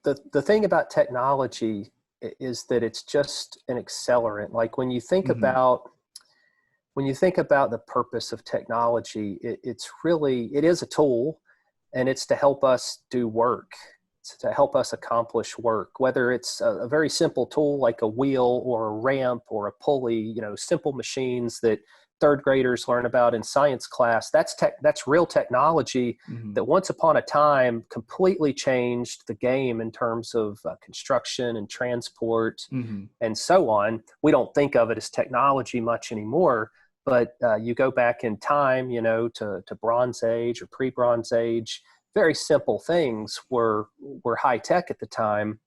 the thing about technology is that it's just an accelerant. Like when you think about the purpose of technology, it is a tool, and it's to help us do work. It's to help us accomplish work, whether it's a very simple tool like a wheel or a ramp or a pulley, simple machines that third graders learn about in science class. That's real technology that once upon a time completely changed the game in terms of construction and transport and so on. We don't think of it as technology much anymore, but you go back in time, to Bronze Age or pre-Bronze Age, very simple things were high tech at the time.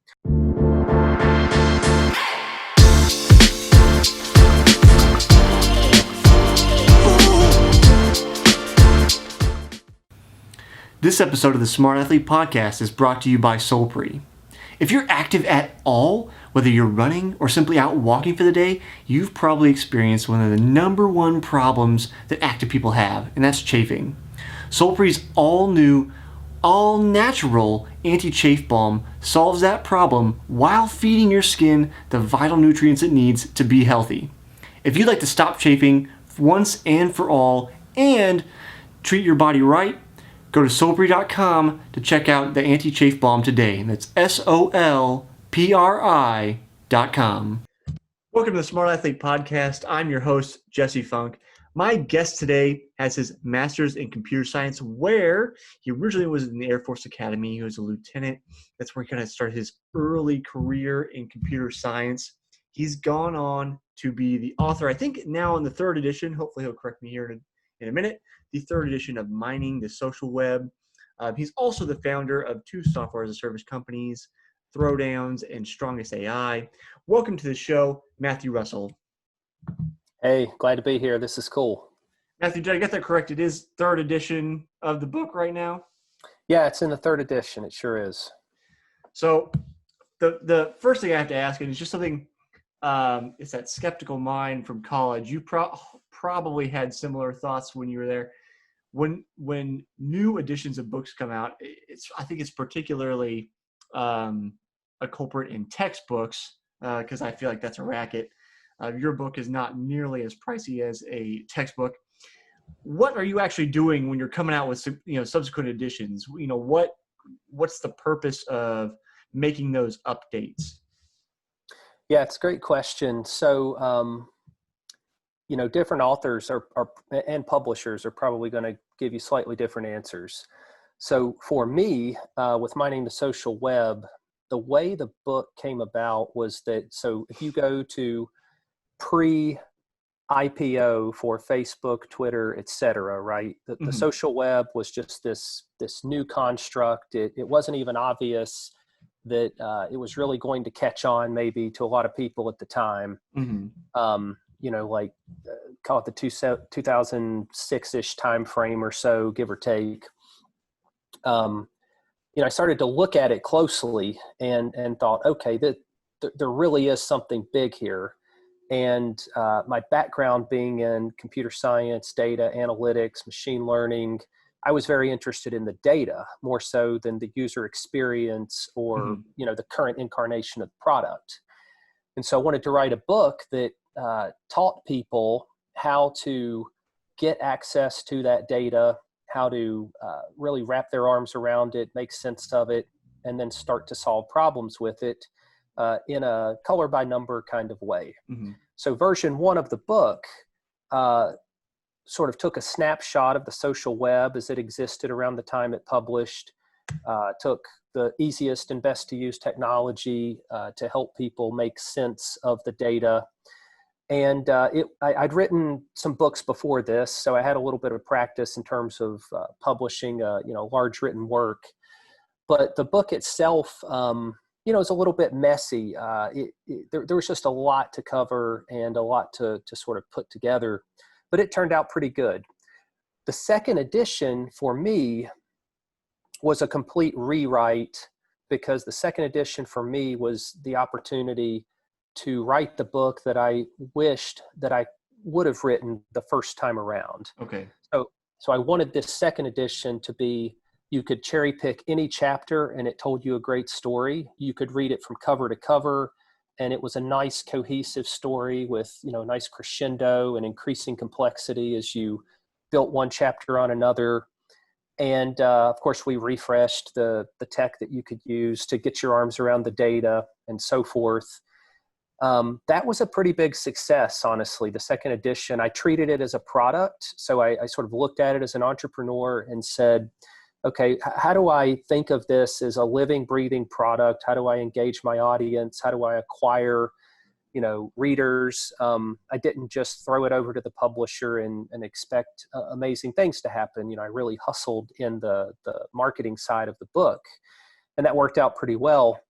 This episode of the Smart Athlete Podcast is brought to you by Solpre. If you're active at all, whether you're running or simply out walking for the day, you've probably experienced one of the number one problems that active people have, and that's chafing. Solpre's all-new, all-natural anti-chafe balm solves that problem while feeding your skin the vital nutrients it needs to be healthy. If you'd like to stop chafing once and for all and treat your body right, go to solpre.com to check out the anti-chafe balm today. That's SOLPRI.com. Welcome to the Smart Athlete Podcast. I'm your host, Jesse Funk. My guest today has his master's in computer science, where he originally was in the Air Force Academy. He was a lieutenant. That's where he kind of started his early career in computer science. He's gone on to be the author, I think now in the third edition, hopefully he'll correct me here in a minute, the third edition of Mining the Social Web. He's also the founder of two software as a service companies, Throwdowns and Strongest AI. Welcome to the show, Matthew Russell. Hey, glad to be here. This is cool. Matthew, did I get that correct? It is third edition of the book right now? Yeah, it's in the third edition. It sure is. So the first thing I have to ask, and it's just something, it's that skeptical mind from college. You probably had similar thoughts when you were there. When new editions of books come out, I think it's particularly a culprit in textbooks, because I feel like that's a racket. Your book is not nearly as pricey as a textbook. What are you actually doing when you're coming out with subsequent editions? What's the purpose of making those updates? Yeah, it's a great question. So, different authors and publishers are probably going to give you slightly different answers. So for me, with Mining the Social Web, the way the book came about was that, so if you go to pre-IPO for Facebook, Twitter, etc., right? The social web was just this new construct. It wasn't even obvious that it was really going to catch on maybe to a lot of people at the time. Call it the 2006-ish time frame or so, give or take. I started to look at it closely and thought, okay, there really is something big here. And my background being in computer science, data analytics, machine learning, I was very interested in the data more so than the user experience or, the current incarnation of the product. And so I wanted to write a book that taught people how to get access to that data, how to really wrap their arms around it, make sense of it, and then start to solve problems with it in a color by number kind of way. So version 1 of the book sort of took a snapshot of the social web as it existed around the time it published, took the easiest and best to use technology to help people make sense of the data. And I'd written some books before this, so I had a little bit of practice in terms of publishing large written work. But the book itself, it's a little bit messy. There was just a lot to cover and a lot to sort of put together, but it turned out pretty good. The second edition for me was a complete rewrite, because the second edition for me was the opportunity to write the book that I wished that I would have written the first time around. Okay. So I wanted this second edition to be You could cherry pick any chapter and it told you a great story. You could read it from cover to cover, and it was a nice cohesive story with, you know, nice crescendo and increasing complexity as you built one chapter on another. And of course, we refreshed the tech that you could use to get your arms around the data and so forth. That was a pretty big success, honestly. The second edition, I treated it as a product. So I sort of looked at it as an entrepreneur and said, okay, how do I think of this as a living, breathing product? How do I engage my audience? How do I acquire, you know, readers? I didn't just throw it over to the publisher and expect amazing things to happen. You know, I really hustled in the marketing side of the book, and that worked out pretty well.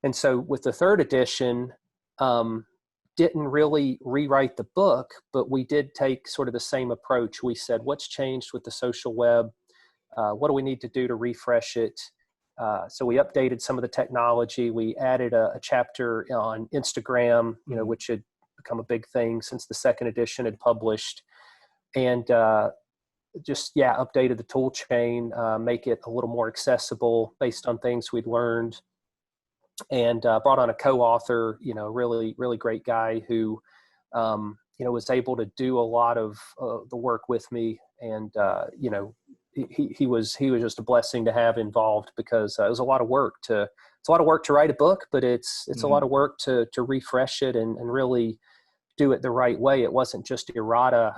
And so with the third edition, didn't really rewrite the book, but we did take sort of the same approach. We said, what's changed with the social web? What do we need to do to refresh it? So we updated some of the technology. We added a chapter on Instagram, you know, which had become a big thing since the second edition had published. And updated the tool chain, make it a little more accessible based on things we'd learned. And brought on a co-author, you know, really, really great guy who, you know, was able to do a lot of the work with me. And, you know, he was just a blessing to have involved, because it was a lot of work to write a book, but it's a lot of work to refresh it and really do it the right way. It wasn't just errata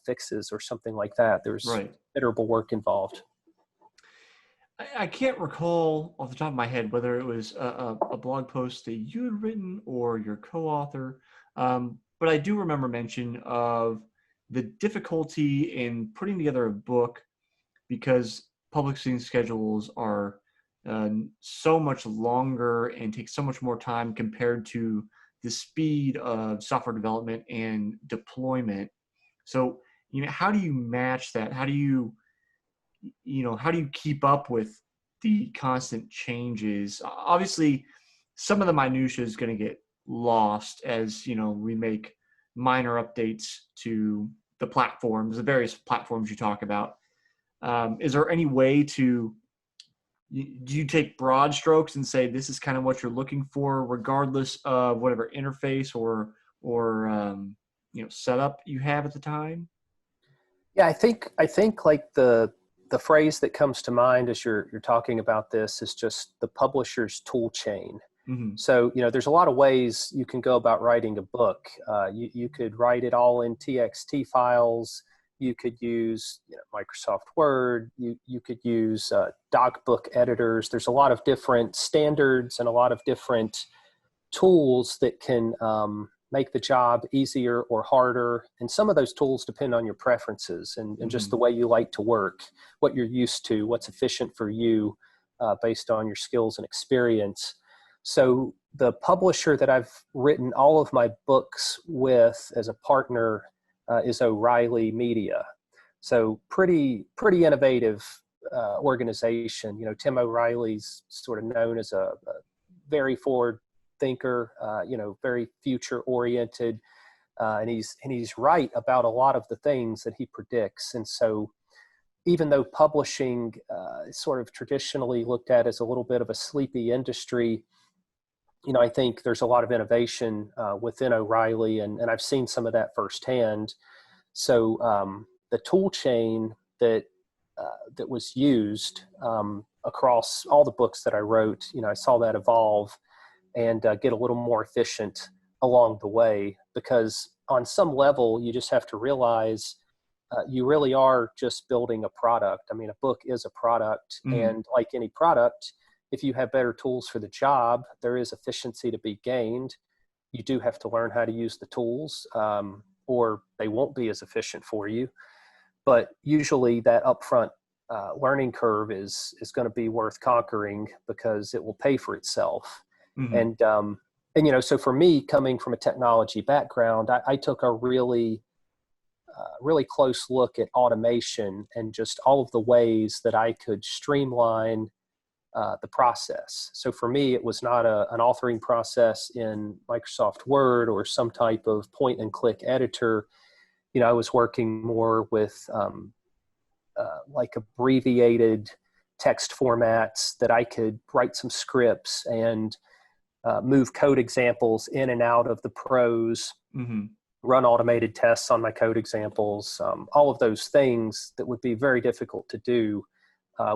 fixes or something like that. There's considerable work involved. I can't recall off the top of my head whether it was a blog post that you had written or your co-author, but I do remember mention of the difficulty in putting together a book, because publishing schedules are so much longer and take so much more time compared to the speed of software development and deployment. So, you know, how do you match that? How do you keep up with the constant changes? Obviously, some of the minutia is going to get lost as, you know, we make minor updates to the platforms, the various platforms you talk about. Is there any way do you take broad strokes and say this is kind of what you're looking for, regardless of whatever interface or you know, setup you have at the time? Yeah, I think like the phrase that comes to mind as you're talking about this is just the publisher's tool chain. Mm-hmm. So, you know, there's a lot of ways you can go about writing a book. You could write it all in TXT files. You could use, you know, Microsoft Word. You could use doc book editors. There's a lot of different standards and a lot of different tools that can make the job easier or harder. And some of those tools depend on your preferences and just the way you like to work, what you're used to, what's efficient for you based on your skills and experience. So the publisher that I've written all of my books with as a partner is O'Reilly Media. So pretty innovative organization. You know, Tim O'Reilly's sort of known as a very forward thinker, you know, very future oriented, and he's right about a lot of the things that he predicts. And so even though publishing is sort of traditionally looked at as a little bit of a sleepy industry, you know, I think there's a lot of innovation within O'Reilly, and I've seen some of that firsthand. So the tool chain that was used across all the books that I wrote, you know, I saw that evolve and get a little more efficient along the way, because on some level you just have to realize you really are just building a product. I mean, a book is a product, and like any product, if you have better tools for the job, there is efficiency to be gained. You do have to learn how to use the tools, or they won't be as efficient for you. But usually that upfront learning curve is going to be worth conquering, because it will pay for itself. And you know, so for me, coming from a technology background, I took a really close look at automation and just all of the ways that I could streamline the process. So for me, it was not an authoring process in Microsoft Word or some type of point and click editor. You know, I was working more with like abbreviated text formats, that I could write some scripts and move code examples in and out of the prose, run automated tests on my code examples, all of those things that would be very difficult to do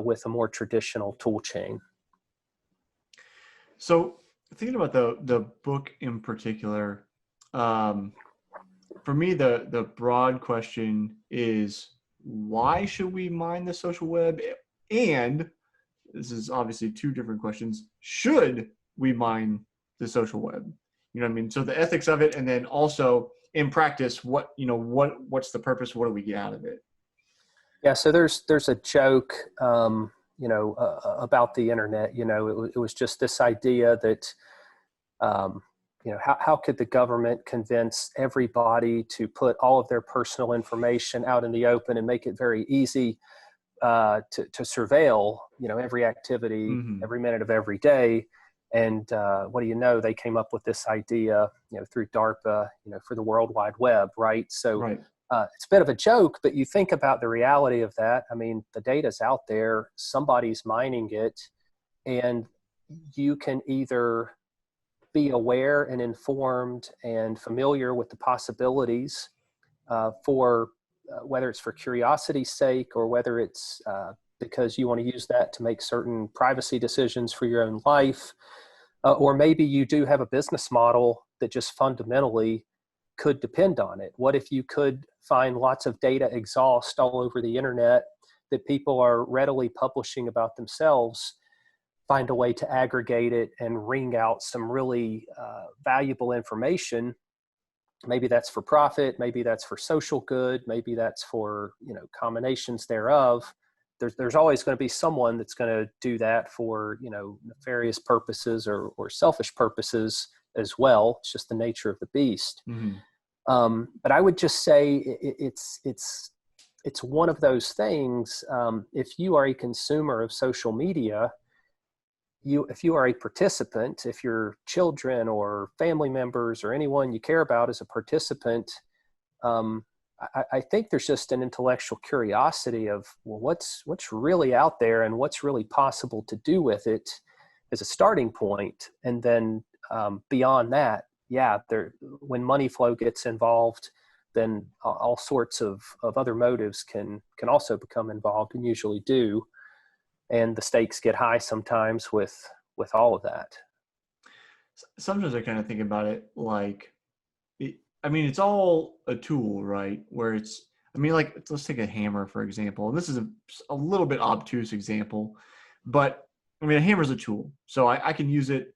with a more traditional tool chain. So thinking about the book in particular, for me, the broad question is, why should we mine the social web? And this is obviously two different questions. Should we mine the social web? You know what I mean? So the ethics of it, and then also in practice, what's the purpose? What do we get out of it? Yeah. So there's a joke, about the internet. It was just this idea that, how could the government convince everybody to put all of their personal information out in the open and make it very easy to surveil, every activity, every minute of every day. And what do you know? They came up with this idea, through DARPA, for the World Wide Web, right? So Right. It's a bit of a joke, but you think about the reality of that. I mean, the data's out there, somebody's mining it, and you can either be aware and informed and familiar with the possibilities for whether it's for curiosity's sake or whether it's because you want to use that to make certain privacy decisions for your own life. Or maybe you do have a business model that just fundamentally could depend on it. What if you could find lots of data exhaust all over the internet that people are readily publishing about themselves, find a way to aggregate it and wring out some really valuable information? Maybe that's for profit, maybe that's for social good, maybe that's for, combinations thereof. There's always going to be someone that's going to do that for, nefarious purposes or selfish purposes as well. It's just the nature of the beast. But I would just say it's one of those things. If you are a consumer of social media, if you are a participant, if your children or family members or anyone you care about is a participant, I think there's just an intellectual curiosity of, well, what's really out there and what's really possible to do with it as a starting point. And then beyond that, when money flow gets involved, then all sorts of other motives can also become involved, and usually do. And the stakes get high sometimes with all of that. Sometimes I kind of think about it like, it's all a tool, right? Where let's take a hammer, for example. And this is a little bit obtuse example, but a hammer is a tool. So I can use it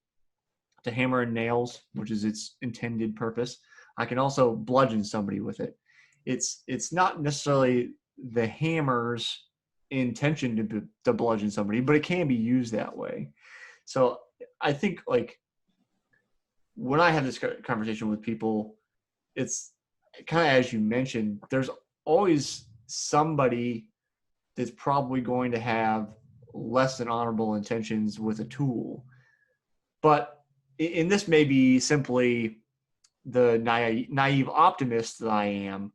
to hammer in nails, which is its intended purpose. I can also bludgeon somebody with it. It's not necessarily the hammer's intention to bludgeon somebody, but it can be used that way. So I think, like, when I have this conversation with people, it's kind of, as you mentioned, there's always somebody that's probably going to have less than honorable intentions with a tool. But and this may be simply the naive optimist that I am.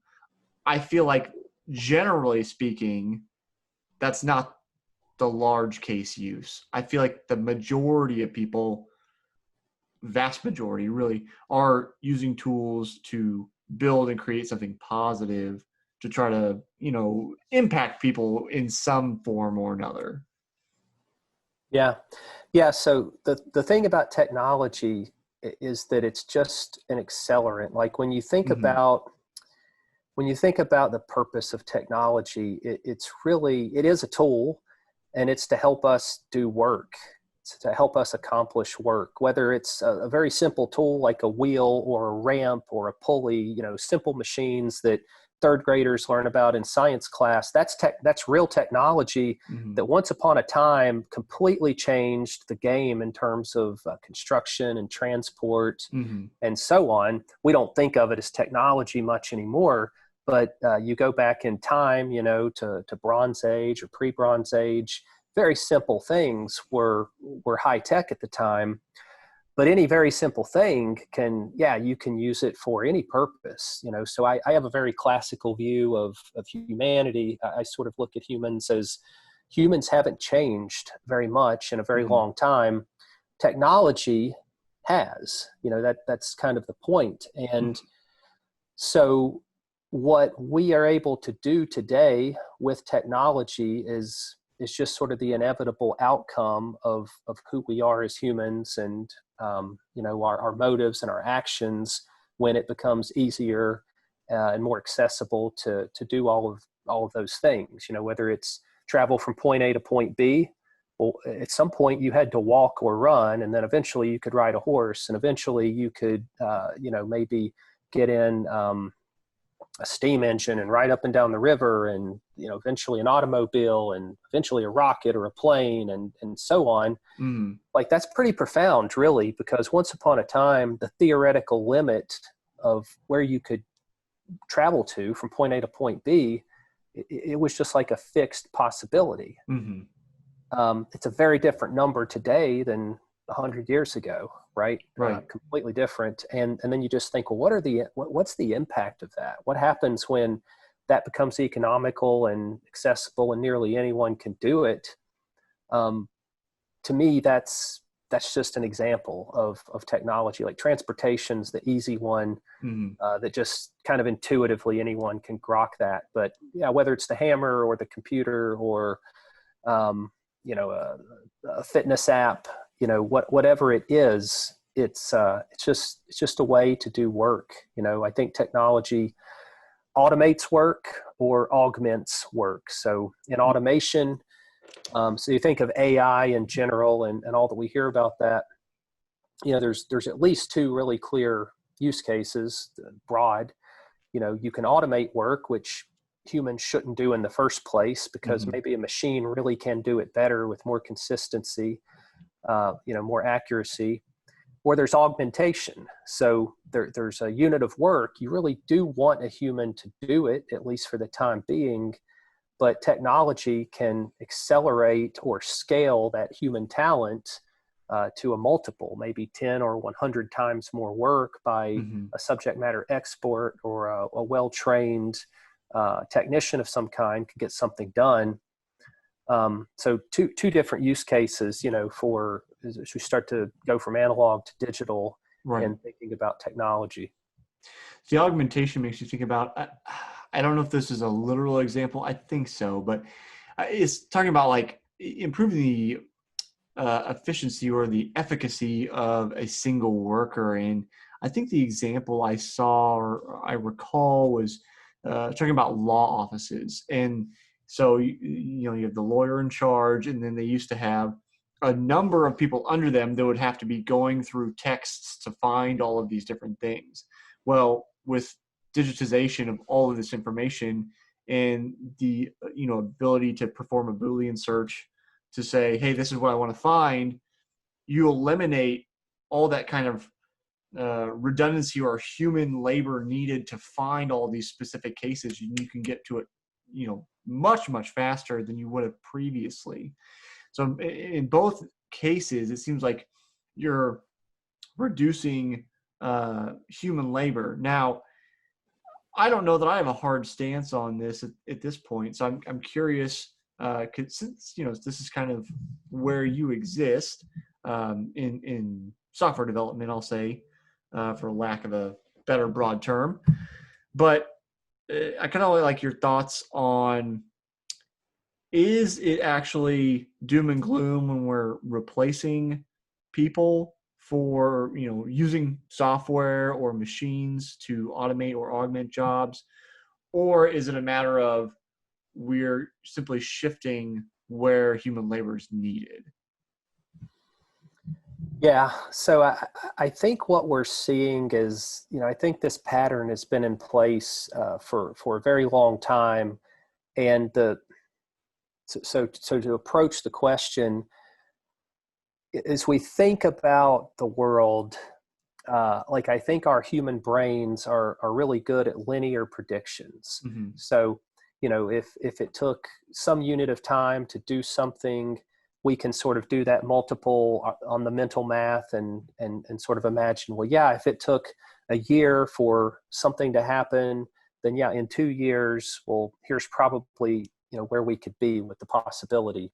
I feel like, generally speaking, that's not the large case use. I feel like the majority of people, vast majority really, are using tools to build and create something positive to try to, impact people in some form or another. Yeah. Yeah. So the thing about technology is that it's just an accelerant. Like when you think about the purpose of technology, it is a tool, and it's to help us do work. It's to help us accomplish work, whether it's a very simple tool like a wheel or a ramp or a pulley, simple machines that third graders learn about in science class. That's real technology that once upon a time completely changed the game in terms of construction and transport and so on. We don't think of it as technology much anymore, but you go back in time, to Bronze Age or pre-Bronze Age, very simple things were high tech at the time. But any very simple thing you can use it for any purpose, So I have a very classical view of humanity. I sort of look at humans as humans haven't changed very much in a very Mm-hmm. long time. Technology has, that's kind of the point. And so what we are able to do today with technology is just sort of the inevitable outcome of who we are as humans, and our motives and our actions, when it becomes easier and more accessible to do all of those things. Whether it's travel from point A to point B. Well, at some point you had to walk or run, and then eventually you could ride a horse, and eventually you could maybe get in a steam engine and ride up and down the river, and eventually an automobile, and eventually a rocket or a plane, and so on. Mm-hmm. Like, that's pretty profound, really, because once upon a time the theoretical limit of where you could travel to from point A to point B, it was just like a fixed possibility. Mm-hmm. It's a very different number today than 100 years ago, right? Right. Completely different. And then you just think, well, what's the impact of that? What happens when that becomes economical and accessible and nearly anyone can do it? To me, that's just an example of technology. Like, transportation's the easy one, that just kind of intuitively anyone can grok that. But yeah, whether it's the hammer or the computer or a fitness app, whatever it is, it's just a way to do work. I think technology automates work or augments work. So in automation, so you think of AI in general, and all that we hear about that, there's at least two really clear use cases, broad. You can automate work, which humans shouldn't do in the first place, because maybe a machine really can do it better with more consistency, more accuracy. Or there's augmentation. So there's a unit of work. You really do want a human to do it, at least for the time being, but technology can accelerate or scale that human talent to a multiple, maybe 10 or 100 times more work by a subject matter expert or a well-trained technician of some kind could get something done. So two different use cases, as we start to go from analog to digital, Right. and thinking about technology. The augmentation makes you think about, I don't know if this is a literal example. I think so, but it's talking about like improving the efficiency or the efficacy of a single worker. And I think the example I saw or I recall was talking about law offices. And so, you have the lawyer in charge, and then they used to have a number of people under them that would have to be going through texts to find all of these different things. Well, with digitization of all of this information and the ability to perform a Boolean search to say, hey, this is what I want to find, you eliminate all that kind of redundancy or human labor needed to find all these specific cases. You can get to it, much, much faster than you would have previously. So in both cases, it seems like you're reducing human labor. Now, I don't know that I have a hard stance on this at this point. So I'm curious, since this is kind of where you exist in software development, I'll say, for lack of a better broad term. But I kind of like your thoughts on, is it actually doom and gloom when we're replacing people for using software or machines to automate or augment jobs? Or is it a matter of we're simply shifting where human labor is needed? Yeah. So I think what we're seeing is, I think this pattern has been in place for a very long time. And so to approach the question, as we think about the world, like, I think our human brains are really good at linear predictions. So, if it took some unit of time to do something, we can sort of do that multiple on the mental math and sort of imagine, well, yeah, if it took a year for something to happen, then yeah, in 2 years, well, here's probably, where we could be with the possibility.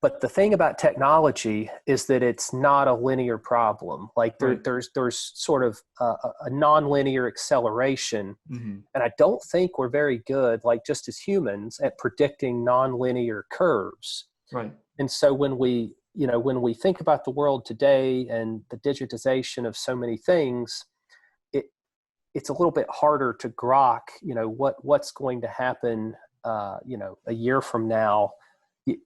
But the thing about technology is that it's not a linear problem. Like Right. there's sort of a nonlinear acceleration. Mm-hmm. And I don't think we're very good, like just as humans, at predicting nonlinear curves. Right. And so when we think about the world today and the digitization of so many things, it's a little bit harder to grok, what's going to happen, a year from now.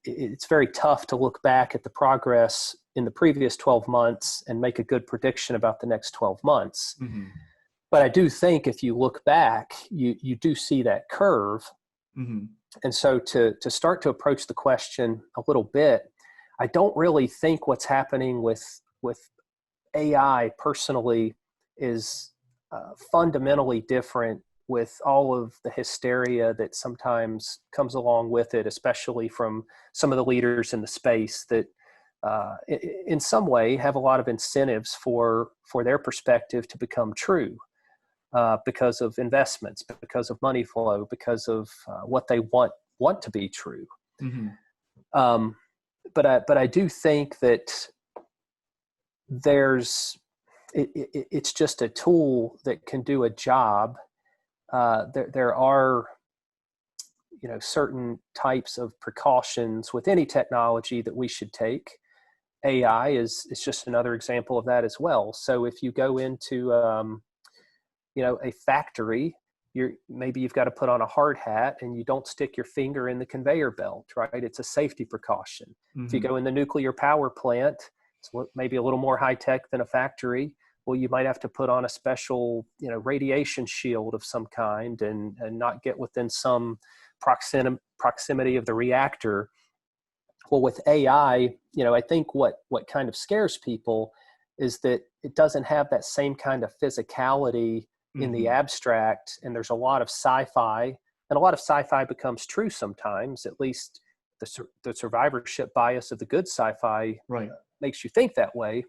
It's very tough to look back at the progress in the previous 12 months and make a good prediction about the next 12 months. Mm-hmm. But I do think if you look back, you do see that curve. Mm-hmm. And so to start to approach the question a little bit, I don't really think what's happening with AI personally is fundamentally different with all of the hysteria that sometimes comes along with it, especially from some of the leaders in the space that in some way have a lot of incentives for their perspective to become true because of investments, because of money flow, because of what they want to be true. Mm-hmm. But I do think that it's just a tool that can do a job. There are, certain types of precautions with any technology that we should take. AI is just another example of that as well. So if you go into, a factory, maybe you've got to put on a hard hat and you don't stick your finger in the conveyor belt, right? It's a safety precaution. Mm-hmm. If you go in the nuclear power plant, it's maybe a little more high tech than a factory. Well, you might have to put on a special, radiation shield of some kind and not get within some proximity of the reactor. Well, with AI, I think what kind of scares people is that it doesn't have that same kind of physicality in the abstract. And there's a lot of sci-fi, and a lot of sci-fi becomes true sometimes, at least the survivorship bias of the good sci-fi Right. makes you think that way.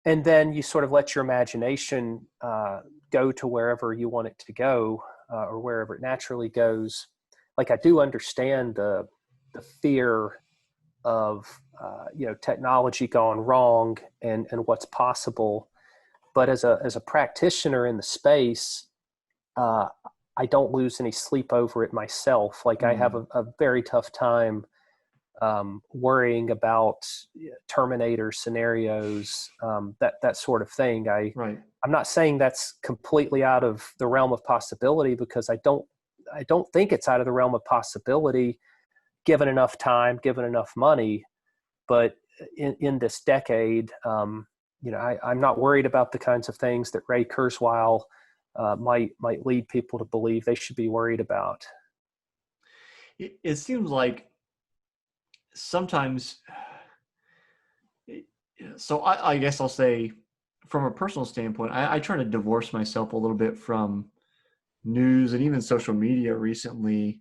And then you sort of let your imagination go to wherever you want it to go, or wherever it naturally goes. Like I do understand the fear of technology gone wrong and what's possible, but as a practitioner in the space, I don't lose any sleep over it myself. Like I have a very tough time worrying about Terminator scenarios, that sort of thing. Right. I'm not saying that's completely out of the realm of possibility, because I don't think it's out of the realm of possibility given enough time, given enough money. But in this decade, I'm not worried about the kinds of things that Ray Kurzweil might lead people to believe they should be worried about. It seems like sometimes, so I guess I'll say from a personal standpoint, I try to divorce myself a little bit from news and even social media recently,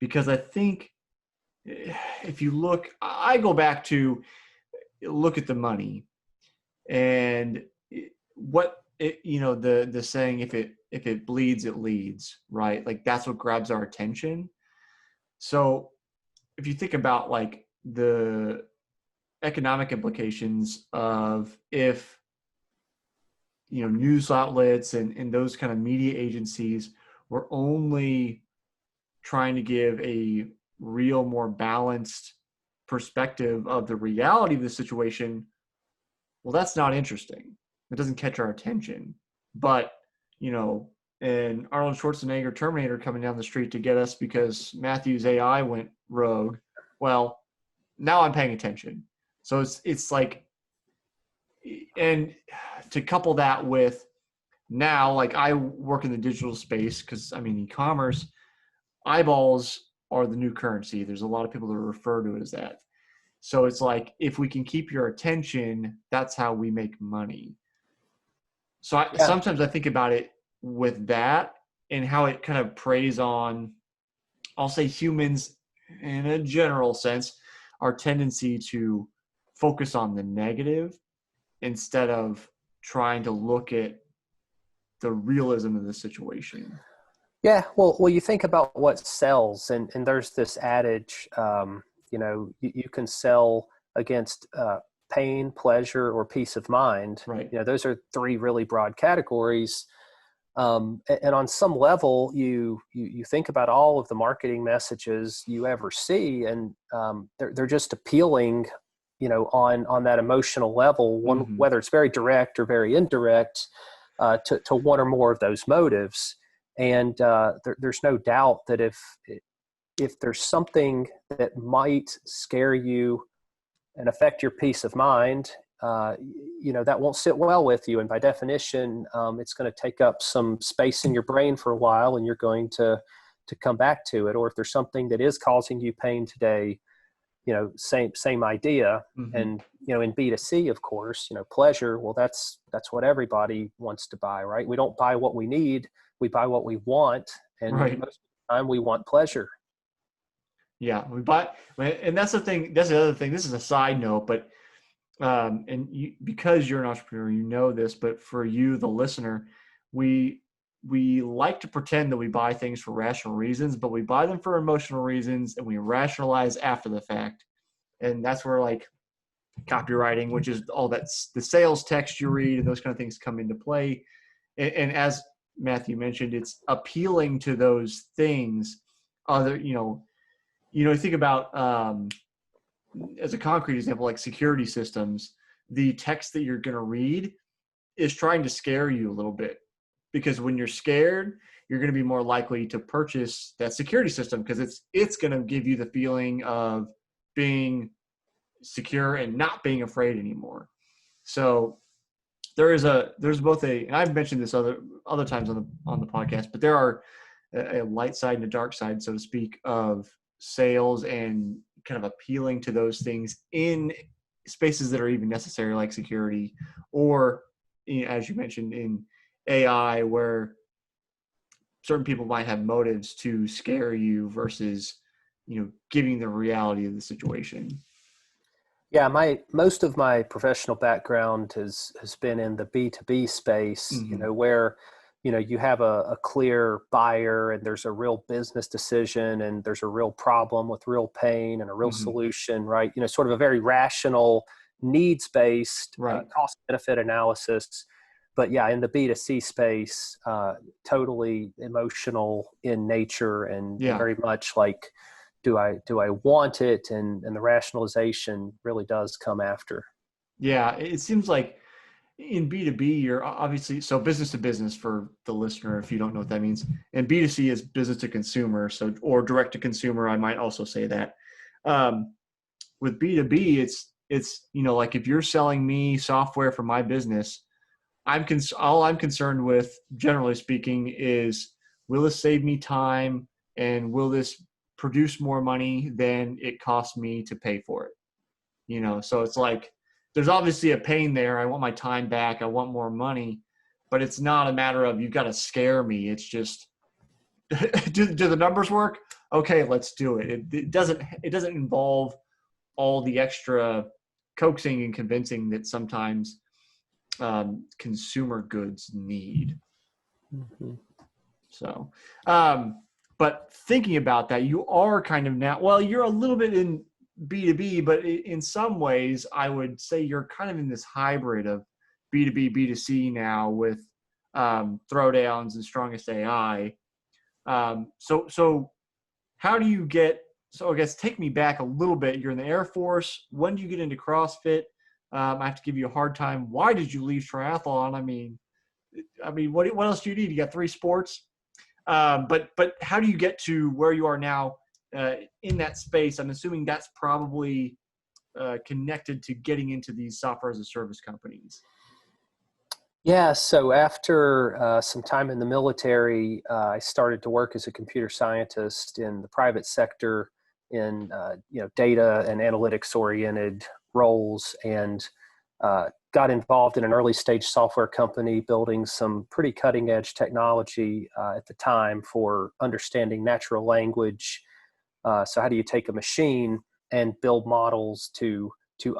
because I think if you look, I go back to look at the money and what the saying, if it bleeds, it leads, right? Like that's what grabs our attention. So if you think about like the economic implications of if news outlets and those kind of media agencies were only trying to give a real, more balanced perspective of the reality of the situation, well, that's not interesting. It doesn't catch our attention. But and Arnold Schwarzenegger Terminator coming down the street to get us because Matthew's AI went rogue, well, now I'm paying attention. So it's like, and to couple that with now, like I work in the digital space because I'm in e-commerce, eyeballs are the new currency. There's a lot of people that refer to it as that. So it's like, if we can keep your attention, that's how we make money. So sometimes I think about it with that and how it kind of preys on, I'll say, humans in a general sense, our tendency to focus on the negative instead of trying to look at the realism of the situation. Well, you think about what sells, and there's this adage, you can sell against pain, pleasure, or peace of mind. Right. Those are three really broad categories. And on some level, you think about all of the marketing messages you ever see, and they're just appealing, on that emotional level, whether it's very direct or very indirect, to one or more of those motives. And there's no doubt that if there's something that might scare you and affect your peace of mind, that won't sit well with you. And by definition, it's going to take up some space in your brain for a while, and you're going to come back to it. Or if there's something that is causing you pain today, same idea. And, in B2C, of course, pleasure, well, that's what everybody wants to buy, right? We don't buy what we need, we buy what we want. And Right. most of the time we want pleasure. Yeah, we buy, and that's the thing. That's the other thing. This is a side note, but because you're an entrepreneur, you know this. But for you, the listener, we like to pretend that we buy things for rational reasons, but we buy them for emotional reasons, and we rationalize after the fact. And that's where like copywriting, which is all that's the sales text you read, and those kind of things come into play. And as Matthew mentioned, it's appealing to those things. Think about, as a concrete example, like security systems, the text that you're going to read is trying to scare you a little bit, because when you're scared, you're going to be more likely to purchase that security system, because it's going to give you the feeling of being secure and not being afraid anymore. So there's both and I've mentioned this other times on the podcast, but there are a light side and a dark side, so to speak, of sales and kind of appealing to those things in spaces that are even necessary, like security, or as you mentioned in AI, where certain people might have motives to scare you versus giving the reality of the situation. Yeah, most of my professional background has been in the B2B space, where you have a clear buyer, and there's a real business decision, and there's a real problem with real pain and a real solution, right? Sort of a very rational, needs-based cost-benefit analysis. But yeah, in the B2C space, totally emotional in nature, and very much like, do I want it? And the rationalization really does come after. Yeah, it seems like in B2B, you're obviously, so business to business for the listener, if you don't know what that means. And B2C is business to consumer, or direct to consumer, I might also say that. With B2B, it's like if you're selling me software for my business, all I'm concerned with, generally speaking, is, will this save me time, and will this produce more money than it costs me to pay for it? So it's like, there's obviously a pain there. I want my time back. I want more money, but it's not a matter of, you've got to scare me. It's just, do the numbers work? Okay, let's do it. It doesn't involve all the extra coaxing and convincing that sometimes consumer goods need. So, but thinking about that, you are kind of now, well, you're a little bit in B2B, but in some ways I would say you're kind of in this hybrid of B2B, B2C now with Throwdowns and Strongest AI. So how do you I guess take me back a little bit. You're in the Air Force. When do you get into CrossFit? I have to give you a hard time. Why did you leave triathlon? I mean, what else do you need? You got 3 sports. But how do you get to where you are now in that space? I'm assuming that's probably connected to getting into these software as a service companies. Yeah, so after some time in the military, I started to work as a computer scientist in the private sector in data and analytics oriented roles, and got involved in an early stage software company building some pretty cutting edge technology at the time for understanding natural language. So how do you take a machine and build models to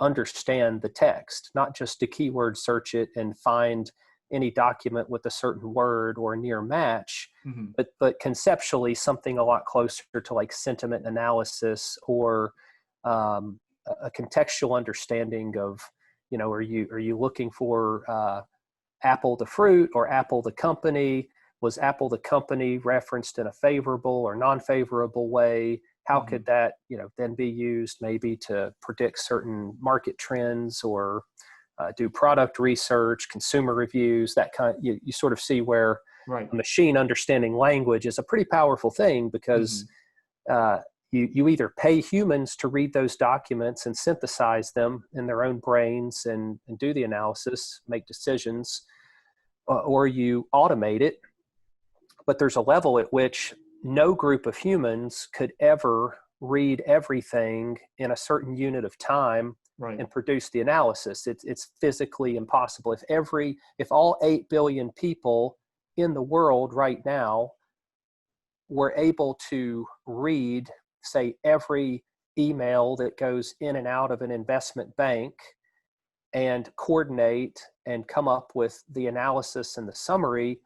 understand the text, not just to keyword search it and find any document with a certain word or a near match, Mm-hmm. but conceptually something a lot closer to like sentiment analysis or a contextual understanding of, are you looking for Apple the fruit or Apple the company? Was Apple the company referenced in a favorable or non-favorable way? How Mm-hmm. could that, then be used maybe to predict certain market trends or do product research, consumer reviews, that kind? You sort of see where Right. a machine understanding language is a pretty powerful thing because you either pay humans to read those documents and synthesize them in their own brains and do the analysis, make decisions, or you automate it. But there's a level at which no group of humans could ever read everything in a certain unit of time Right. and produce the analysis. It's physically impossible. If all 8 billion people in the world right now were able to read, say, every email that goes in and out of an investment bank and coordinate and come up with the analysis and the summary,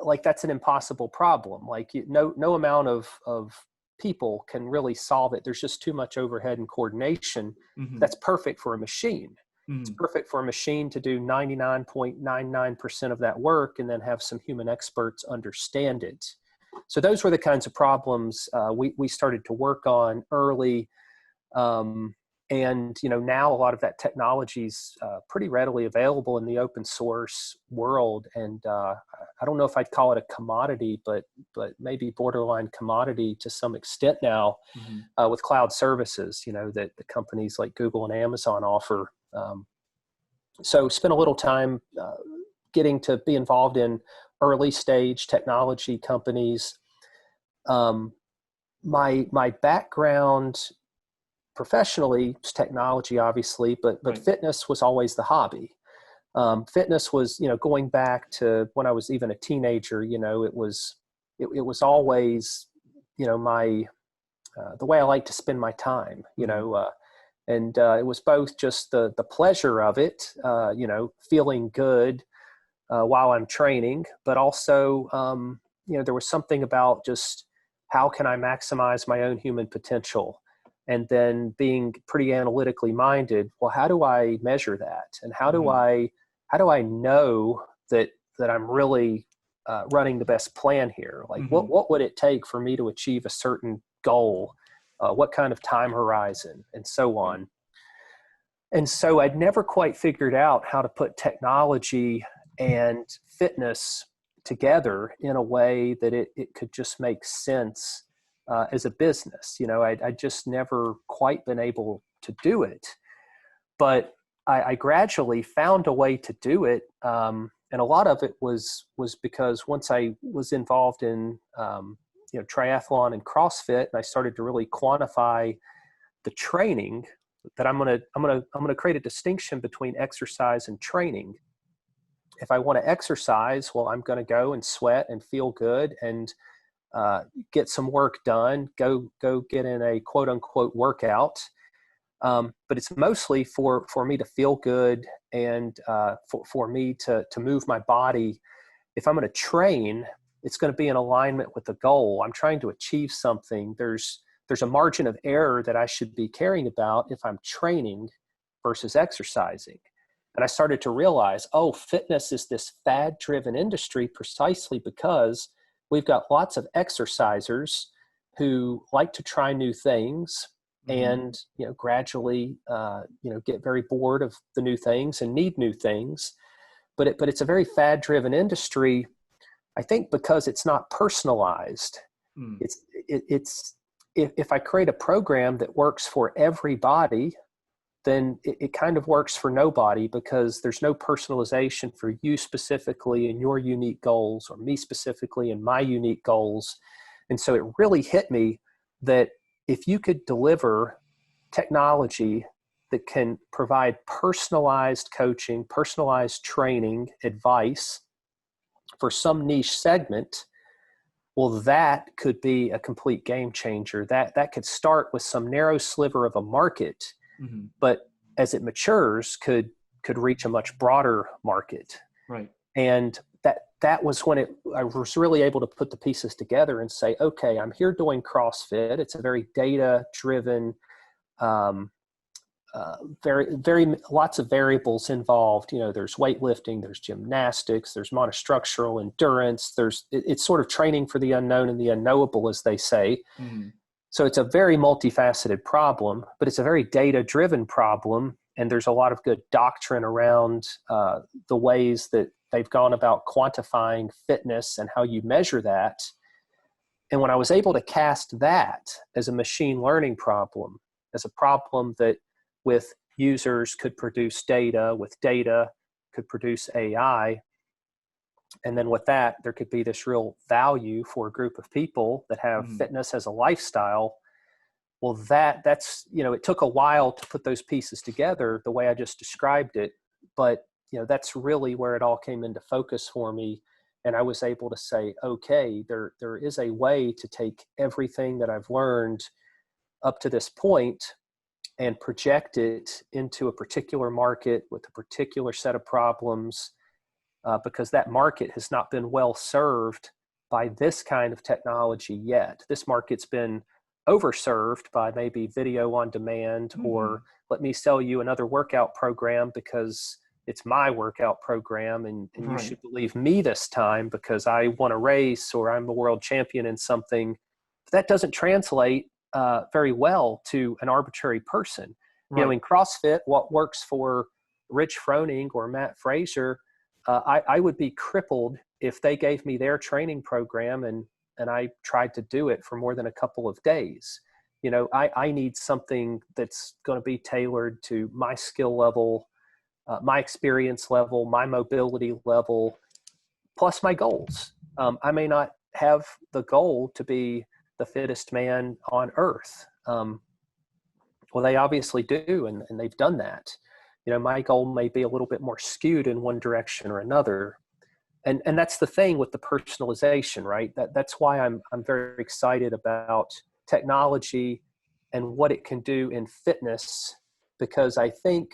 like that's an impossible problem. Like no amount of people can really solve it. There's just too much overhead and coordination. Mm-hmm. That's perfect for a machine. It's Mm-hmm. perfect for a machine to do 99.99% of that work and then have some human experts understand it. So those were the kinds of problems we started to work on early. And now a lot of that technology is pretty readily available in the open source world. And I don't know if I'd call it a commodity, but maybe borderline commodity to some extent now with cloud services, that the companies like Google and Amazon offer. So spent a little time getting to be involved in early stage technology companies. My background professionally was technology, obviously, but Right. fitness was always the hobby. Fitness was, going back to when I was even a teenager. It was always, my the way I like to spend my time. And it was both just the pleasure of it, feeling good while I'm training, but also, there was something about just how can I maximize my own human potential? And then being pretty analytically minded, well, how do I measure that? And how do I know that I'm really running the best plan here? Like what would it take for me to achieve a certain goal? What kind of time horizon and so on. And so I'd never quite figured out how to put technology and fitness together in a way that it could just make sense as a business. I'd just never quite been able to do it. But I gradually found a way to do it. And a lot of it was because once I was involved in triathlon and CrossFit, and I started to really quantify the training, that I'm gonna create a distinction between exercise and training. If I want to exercise, well, I'm going to go and sweat and feel good and get some work done. Go get in a quote unquote workout. But it's mostly for me to feel good and for me to move my body. If I'm going to train, it's going to be in alignment with the goal. I'm trying to achieve something. There's a margin of error that I should be caring about if I'm training versus exercising. And I started to realize, fitness is this fad-driven industry precisely because we've got lots of exercisers who like to try new things and gradually get very bored of the new things and need new things. But it's a very fad-driven industry, I think, because it's not personalized. It's if I create a program that works for everybody, then it kind of works for nobody because there's no personalization for you specifically and your unique goals, or me specifically and my unique goals. And so it really hit me that if you could deliver technology that can provide personalized coaching, personalized training, advice for some niche segment, well, that could be a complete game changer. That could start with some narrow sliver of a market, but as it matures, could reach a much broader market. Right. And that was when I was really able to put the pieces together and say, okay, I'm here doing CrossFit. It's a very data driven, um, very lots of variables involved. There's weightlifting, there's gymnastics, there's monostructural endurance. It's sort of training for the unknown and the unknowable, as they say. Mm. So it's a very multifaceted problem, but it's a very data driven problem. And there's a lot of good doctrine around the ways that they've gone about quantifying fitness and how you measure that. And when I was able to cast that as a machine learning problem, as a problem that with users could produce data, with data could produce AI, and then with that, there could be this real value for a group of people that have fitness as a lifestyle. Well, that's, it took a while to put those pieces together the way I just described it, but that's really where it all came into focus for me. And I was able to say, okay, there is a way to take everything that I've learned up to this point and project it into a particular market with a particular set of problems, because that market has not been well served by this kind of technology yet. This market's been overserved by maybe video on demand, or let me sell you another workout program because it's my workout program, and you should believe me this time because I won a race or I'm a world champion in something. That doesn't translate very well to an arbitrary person. In CrossFit, what works for Rich Froning or Matt Fraser, I would be crippled if they gave me their training program and I tried to do it for more than a couple of days. I need something that's going to be tailored to my skill level, my experience level, my mobility level, plus my goals. I may not have the goal to be the fittest man on earth. Well, they obviously do, and they've done that. My goal may be a little bit more skewed in one direction or another. And that's the thing with the personalization, right? That's why I'm very excited about technology and what it can do in fitness, because I think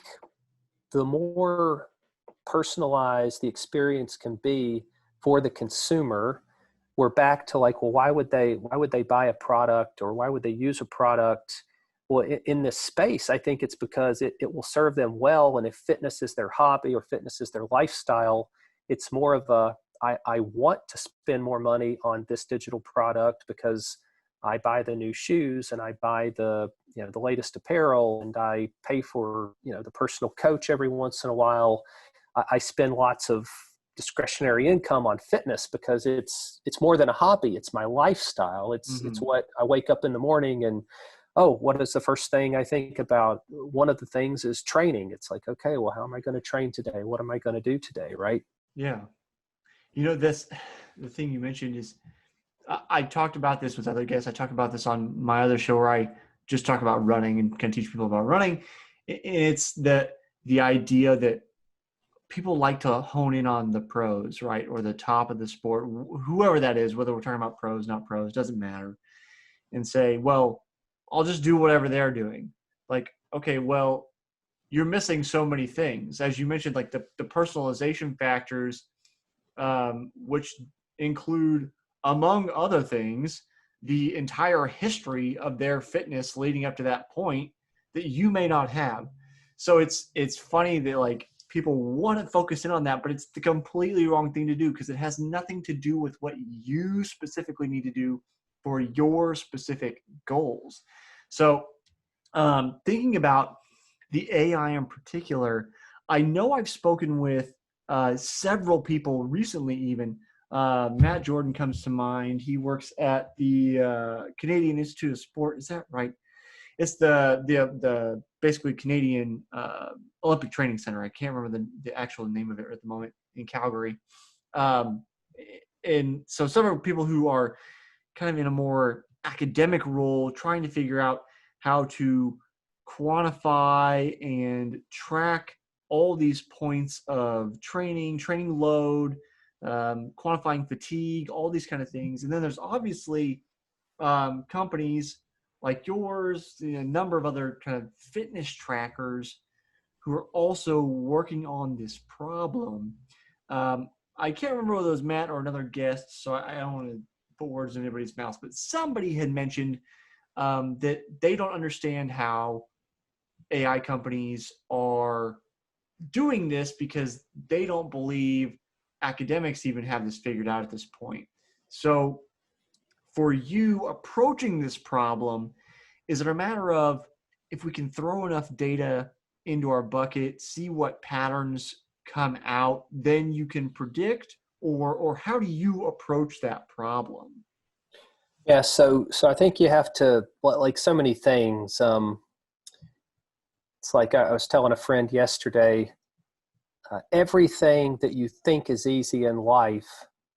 the more personalized the experience can be for the consumer, we're back to like, well, why would they buy a product, or why would they use a product? Well, in this space, I think it's because it will serve them well. And if fitness is their hobby or fitness is their lifestyle, it's more of I want to spend more money on this digital product because I buy the new shoes and I buy the latest apparel, and I pay for the personal coach every once in a while. I spend lots of discretionary income on fitness because it's more than a hobby. It's my lifestyle. It's what I wake up in the morning and, oh, what is the first thing I think about? One of the things is training. It's like, okay, well, how am I going to train today? What am I going to do today? Right. Yeah. The thing you mentioned is, I talked about this with other guests. I talked about this on my other show where I just talk about running and can teach people about running. It's the idea that people like to hone in on the pros, right? Or the top of the sport, whoever that is, whether we're talking about pros, not pros, doesn't matter. And say, well, I'll just do whatever they're doing. Like, okay, well, you're missing so many things. As you mentioned, like the personalization factors, which include, among other things, the entire history of their fitness leading up to that point that you may not have. So it's funny that like people want to focus in on that, but it's the completely wrong thing to do because it has nothing to do with what you specifically need to do for your specific goals. So thinking about the AI in particular, I know I've spoken with several people recently even. Matt Jordan comes to mind. He works at the Canadian Institute of Sport. Is that right? It's the basically Canadian Olympic Training Center. I can't remember the actual name of it at the moment, in Calgary. And so several people who are kind of in a more academic role, trying to figure out how to quantify and track all these points of training load, quantifying fatigue, all these kind of things. And then there's obviously companies like yours, a number of other kind of fitness trackers who are also working on this problem. I can't remember whether it was Matt or another guest, so I don't want to put words in anybody's mouth, but somebody had mentioned that they don't understand how AI companies are doing this because they don't believe academics even have this figured out at this point. So for you approaching this problem, is it a matter of if we can throw enough data into our bucket, see what patterns come out, then you can predict, or how do you approach that problem? Yeah, so I think you have to, like so many things. It's like I was telling a friend yesterday, everything that you think is easy in life,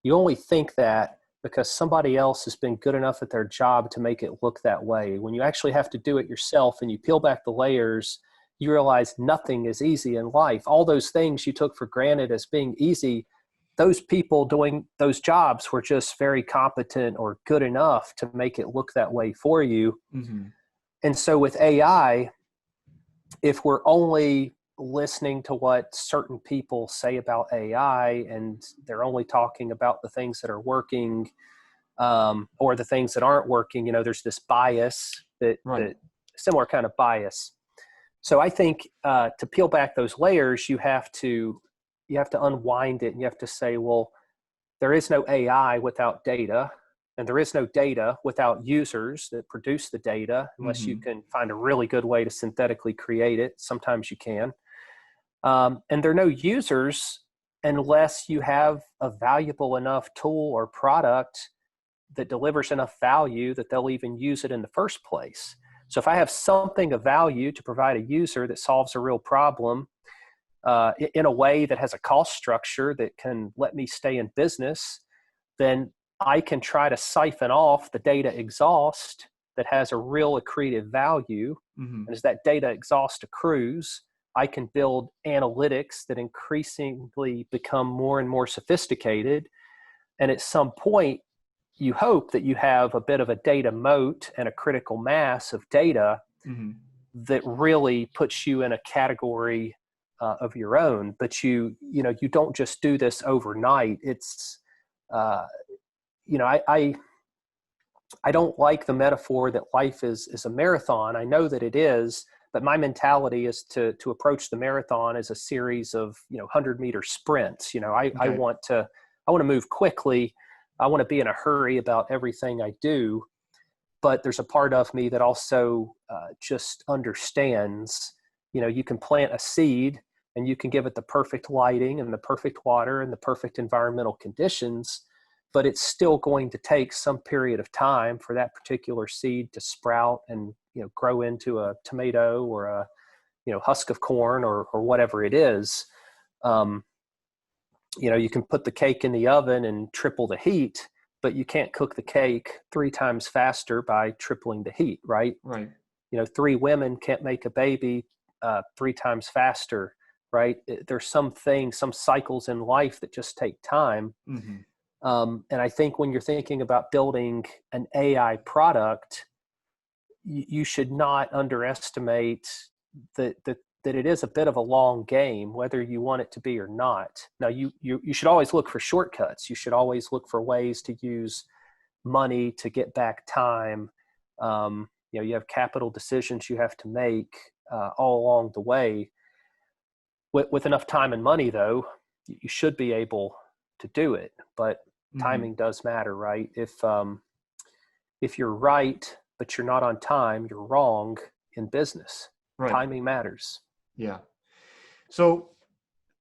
you only think that because somebody else has been good enough at their job to make it look that way. When you actually have to do it yourself and you peel back the layers, you realize nothing is easy in life. All those things you took for granted as being easy, those people doing those jobs were just very competent or good enough to make it look that way for you. Mm-hmm. And so with AI, if we're only listening to what certain people say about AI and they're only talking about the things that are working, or the things that aren't working, there's this bias Right. that similar kind of bias. So I think to peel back those layers, you have to unwind it, and you have to say, well, there is no AI without data, and there is no data without users that produce the data, unless you Mm-hmm. can find a really good way to synthetically create it. Sometimes you can. And there are no users unless you have a valuable enough tool or product that delivers enough value that they'll even use it in the first place. So if I have something of value to provide a user that solves a real problem in a way that has a cost structure that can let me stay in business, then I can try to siphon off the data exhaust that has a real accretive value. Mm-hmm. And as that data exhaust accrues, I can build analytics that increasingly become more and more sophisticated. And at some point, you hope that you have a bit of a data moat and a critical mass of data Mm-hmm. that really puts you in a category of your own. But you don't just do this overnight. It's uh, I don't like the metaphor that life is a marathon. I know that it is, but my mentality is to approach the marathon as a series of 100-meter sprints. I Okay. want to move quickly. I want to be in a hurry about everything I do. But there's a part of me that also just understands. You can plant a seed and you can give it the perfect lighting and the perfect water and the perfect environmental conditions, but it's still going to take some period of time for that particular seed to sprout and grow into a tomato or a husk of corn or whatever it is. You can put the cake in the oven and triple the heat, but you can't cook the cake 3 times faster by tripling the heat, right? Right. 3 women can't make a baby 3 times faster, right? There's some cycles in life that just take time. Mm-hmm. And I think when you're thinking about building an AI product, you should not underestimate that it is a bit of a long game, whether you want it to be or not. Now, you should always look for shortcuts. You should always look for ways to use money to get back time. You have capital decisions you have to make all along the way. With enough time and money, though, you should be able to do it. But Mm-hmm. timing does matter, right? If you're right, but you're not on time, you're wrong in business. Right. Timing matters. Yeah. So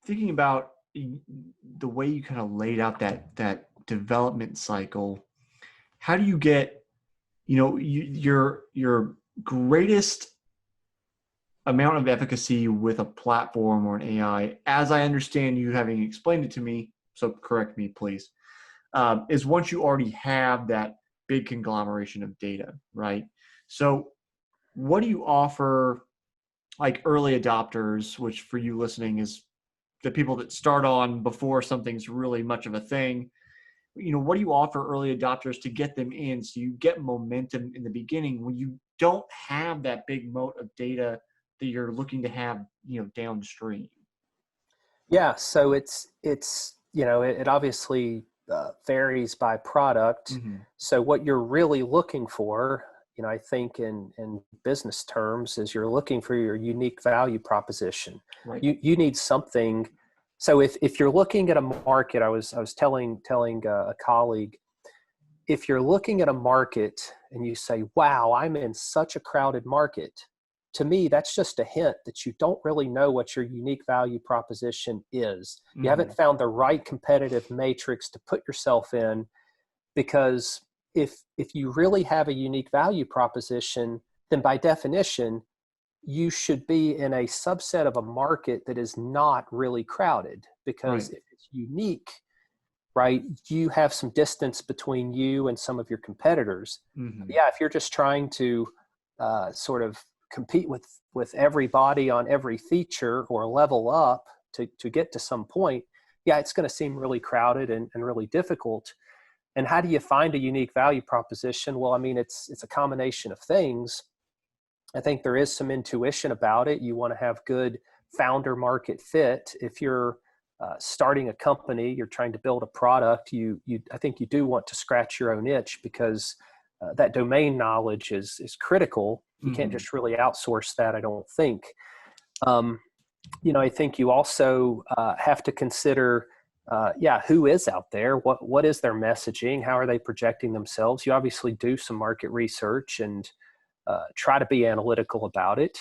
thinking about the way you kind of laid out that development cycle, how do you get, your greatest amount of efficacy with a platform or an AI, as I understand you having explained it to me, so correct me, please, is once you already have that big conglomeration of data, right? So what do you offer like early adopters, which for you listening is the people that start on before something's really much of a thing? What do you offer early adopters to get them in so you get momentum in the beginning when you don't have that big moat of data that you're looking to have, downstream? Yeah, so it's it obviously varies by product. Mm-hmm. So what you're really looking for, I think in business terms, is you're looking for your unique value proposition. Right. You need something. So if you're looking at a market, I was telling a colleague, if you're looking at a market and you say, wow, I'm in such a crowded market, to me, that's just a hint that you don't really know what your unique value proposition is. You Mm-hmm. haven't found the right competitive matrix to put yourself in, because if you really have a unique value proposition, then by definition, you should be in a subset of a market that is not really crowded. Because Right. if it's unique, right, you have some distance between you and some of your competitors. Mm-hmm. Yeah, if you're just trying to sort of compete with everybody on every feature or level up to get to some point, yeah, it's going to seem really crowded and really difficult. And how do you find a unique value proposition? Well, I mean, it's a combination of things. I think there is some intuition about it. You want to have good founder market fit. If you're starting a company, you're trying to build a product, I think you do want to scratch your own itch, because that domain knowledge is critical. You can't Mm-hmm. just really outsource that, I don't think. I think you also have to consider, who is out there? What is their messaging? How are they projecting themselves? You obviously do some market research and try to be analytical about it.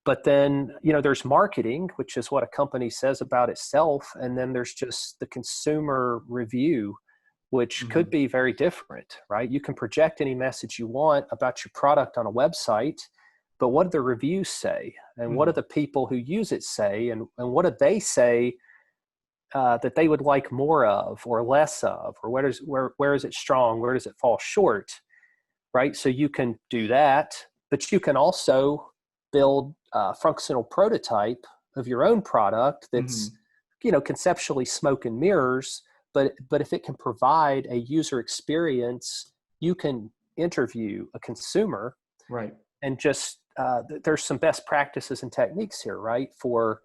But then, there's marketing, which is what a company says about itself. And then there's just the consumer review, which Mm-hmm. could be very different, right? You can project any message you want about your product on a website, but what do the reviews say? And what Mm-hmm. do the people who use it say? And what do they say that they would like more of or less of? Or where is it strong? Where does it fall short? Right? So you can do that, but you can also build a functional prototype of your own product Mm-hmm. that's, conceptually smoke and mirrors, but if it can provide a user experience, you can interview a consumer Right. and just there's some best practices and techniques here, right? For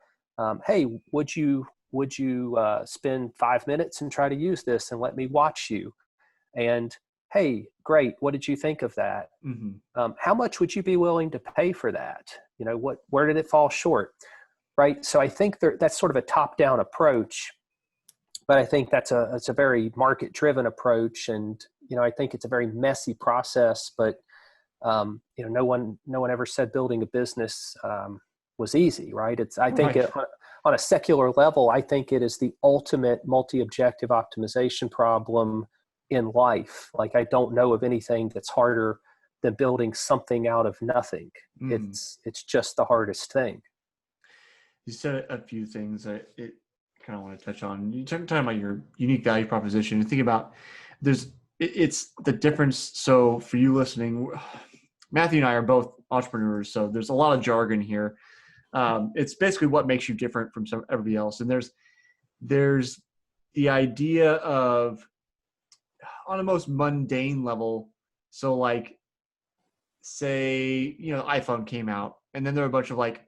hey, would you spend 5 minutes and try to use this and let me watch you? And hey, great, what did you think of that? Mm-hmm. How much would you be willing to pay for that? Where did it fall short? Right. So I think that's sort of a top-down approach, but I think it's a very market-driven approach, and I think it's a very messy process. But no one ever said building a business was easy, right? I think Right. on a secular level, I think it is the ultimate multi-objective optimization problem in life. Like, I don't know of anything that's harder than building something out of nothing. Mm-hmm. It's just the hardest thing. You said a few things that it kind of want to touch on. You talking about your unique value proposition. And think about it's the difference. So for you listening, Matthew and I are both entrepreneurs, so there's a lot of jargon here. It's basically what makes you different from everybody else. And there's the idea of, on a most mundane level. So like, say, iPhone came out, and then there were a bunch of like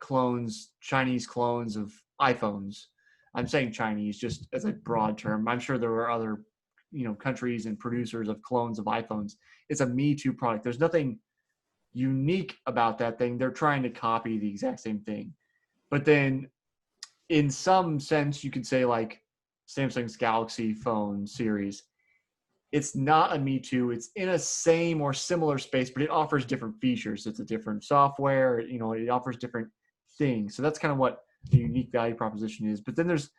Chinese clones of iPhones. I'm saying Chinese just as a broad term. I'm sure there were other, countries and producers of clones of iPhones. It's a Me Too product. There's nothing unique about that thing. They're trying to copy the exact same thing. But then in some sense, you could say like Samsung's Galaxy phone series, it's not a Me Too. It's in a same or similar space, but it offers different features. It's a different software. It offers different things. So that's kind of what the unique value proposition is. But then there's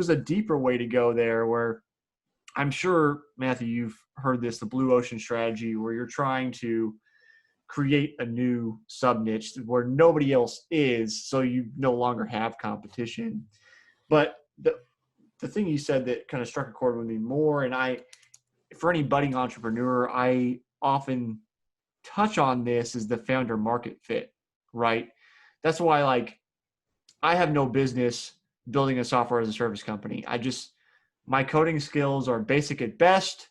a deeper way to go there, where I'm sure, Matthew, you've heard this, the blue ocean strategy, where you're trying to create a new sub niche where nobody else is, so you no longer have competition. But the thing you said that kind of struck a chord with me more, and for any budding entrepreneur, I often touch on this, is the founder market fit, right? That's why, like, I have no business building a software as a service company. My coding skills are basic at best.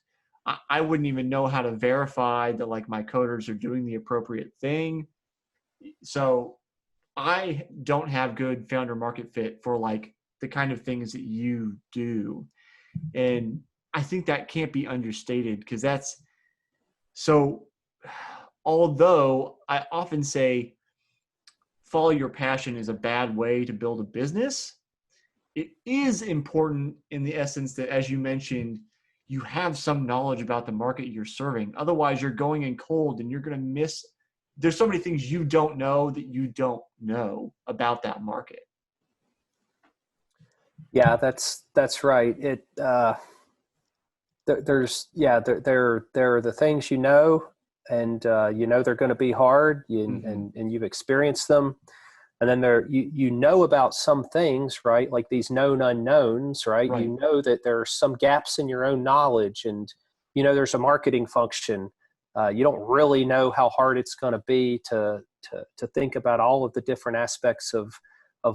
I wouldn't even know how to verify that like my coders are doing the appropriate thing. So I don't have good founder market fit for like the kind of things that you do. And I think that can't be understated, because that's so, although I often say follow your passion is a bad way to build a business, it is important in the essence that, as you mentioned, you have some knowledge about the market you're serving. Otherwise, you're going in cold and you're going to miss. There's so many things you don't know that you don't know about that market. Yeah, that's right. There are the things you know, and you know they're going to be hard, and you've experienced them. And then you know about some things, right? Like these known unknowns, right? Right. You know that there are some gaps in your own knowledge, and you know there's a marketing function. You don't really know how hard it's going to be to think about all of the different aspects of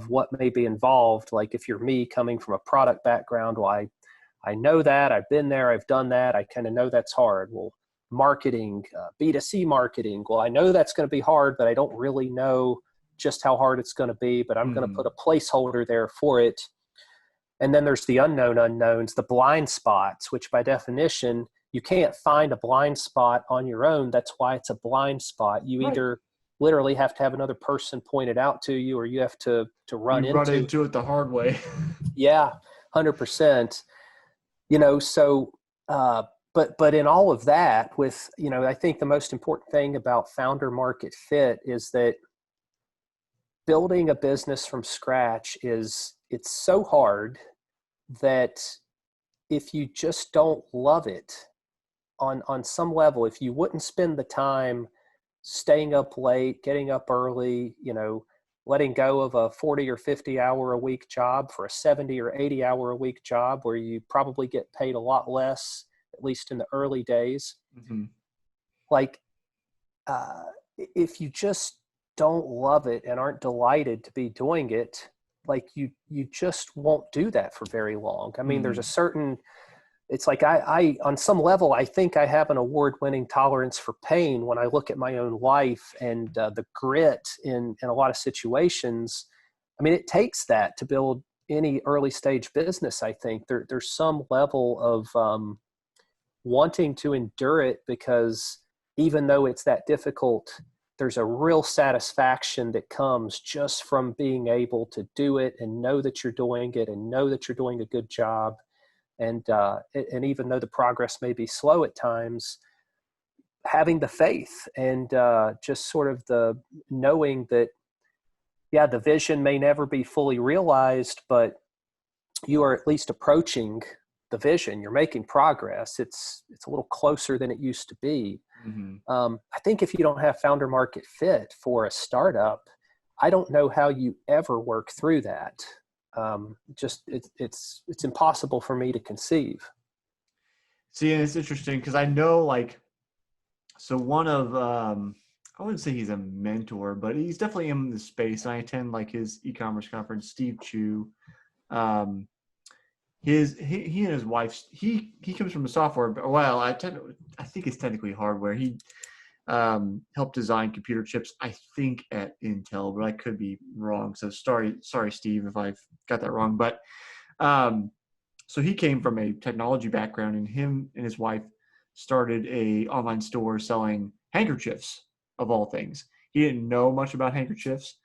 what may be involved. Like if you're me coming from a product background, well, I know that, I've been there, I've done that, I kind of know that's hard. Well, marketing, B2C marketing, well, I know that's going to be hard, but I don't really know just how hard it's going to be, but I'm going to put a placeholder there for it. And then there's the unknown unknowns, the blind spots, which by definition, you can't find a blind spot on your own. That's why it's a blind spot. You either literally have to have another person point it out to you, or you have to run into it the hard way. Yeah, 100%. So, but in all of that, with, I think the most important thing about founder market fit is that building a business from scratch it's so hard that if you just don't love it on some level, if you wouldn't spend the time staying up late, getting up early, letting go of a 40 or 50 hour a week job for a 70 or 80 hour a week job where you probably get paid a lot less, at least in the early days. Like, if you just don't love it and aren't delighted to be doing it, like you just won't do that for very long. I mean, there's a certain, it's like I on some level, I think I have an award-winning tolerance for pain when I look at my own life and the grit in a lot of situations. I mean, it takes that to build any early stage business. I think there's some level of wanting to endure it, because even though it's that difficult, there's a real satisfaction that comes just from being able to do it and know that you're doing it and know that you're doing a good job. And even though the progress may be slow at times, having the faith and just sort of the knowing that, yeah, the vision may never be fully realized, but you are at least approaching the vision. You're making progress. It's a little closer than it used to be. I think if you don't have founder market fit for a startup, I don't know how you ever work through that. It's impossible for me to conceive. See, and it's interesting because I know, so one of, I wouldn't say he's a mentor, but he's definitely in the space. And I attend his e-commerce conference, Steve Chu. He and his wife, he comes from the software. Well, I think it's technically hardware. He helped design computer chips, I think at Intel, but I could be wrong. So sorry, Steve, if I've got that wrong. But so he came from a technology background, and him and his wife started a online store selling handkerchiefs, of all things. He didn't know much about handkerchiefs,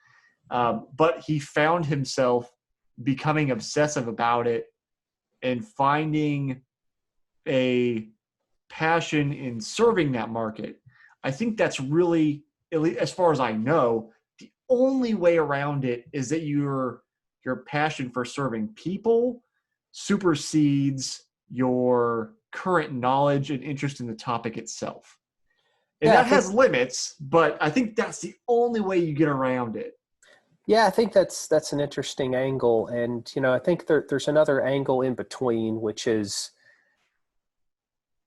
but he found himself becoming obsessive about it and finding a passion in serving that market. I think that's really, at least as far as I know, the only way around it is that your passion for serving people supersedes your current knowledge and interest in the topic itself. And that has limits, but I think that's the only way you get around it. Yeah, I think that's an interesting angle. And, I think there's another angle in between, which is,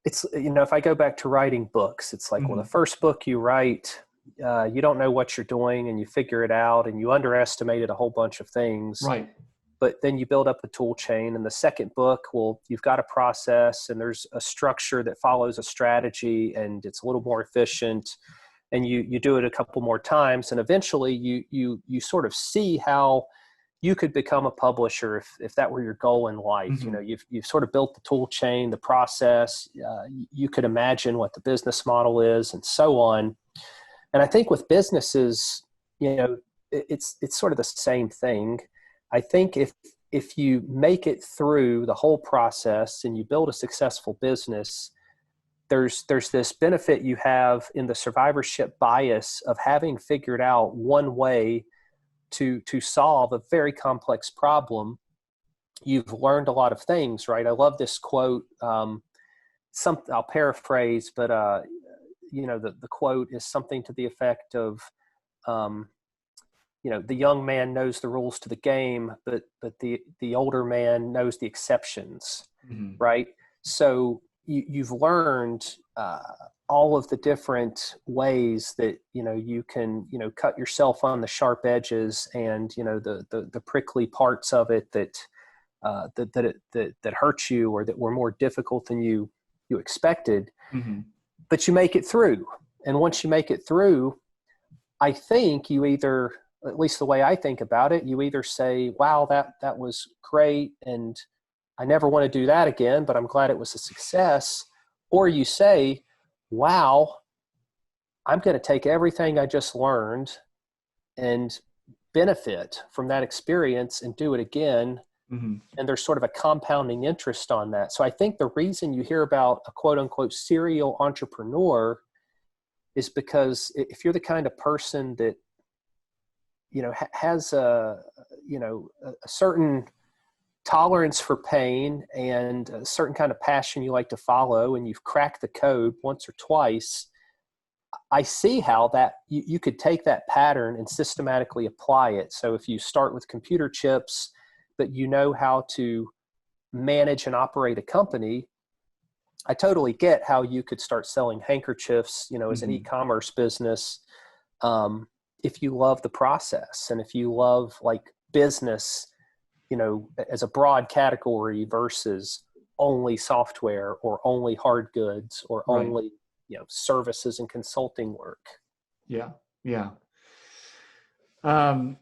it's, if I go back to writing books, it's like, well, the first book you write, you don't know what you're doing and you figure it out and you underestimated a whole bunch of things. Right. But then you build up a tool chain. And the second book, well, you've got a process and there's a structure that follows a strategy and it's a little more efficient. And you do it a couple more times, and eventually you sort of see how you could become a publisher if that were your goal in life. Mm-hmm. You know, you've sort of built the tool chain, the process. You could imagine what the business model is, and so on. And I think with businesses, you know, it's sort of the same thing. I think if you make it through the whole process and you build a successful business, there's this benefit you have in the survivorship bias of having figured out one way to solve a very complex problem. You've learned a lot of things, right? I love this quote. I'll paraphrase, but you know, the quote is something to the effect of, you know, the young man knows the rules to the game, but the older man knows the exceptions, Mm-hmm. right? So you've learned all of the different ways that, you know, you can, you know, cut yourself on the sharp edges and, you know, the prickly parts of it that hurt you or that were more difficult than you expected. Mm-hmm. But you make it through. And once you make it through, I think you either, at least the way I think about it, you either say, wow, that was great, and I never want to do that again, but I'm glad it was a success. Or you say, wow, I'm going to take everything I just learned and benefit from that experience and do it again. Mm-hmm. And there's sort of a compounding interest on that. So I think the reason you hear about a quote unquote serial entrepreneur is because if you're the kind of person that, you know, has a certain tolerance for pain and a certain kind of passion you like to follow, and you've cracked the code once or twice, I see how that you could take that pattern and systematically apply it. So if you start with computer chips, but you know how to manage and operate a company, I totally get how you could start selling handkerchiefs, you know, as an e-commerce business, if you love the process and if you love like business, you know, as a broad category versus only software or only hard goods or Right. only, you know, services and consulting work. Yeah. Yeah.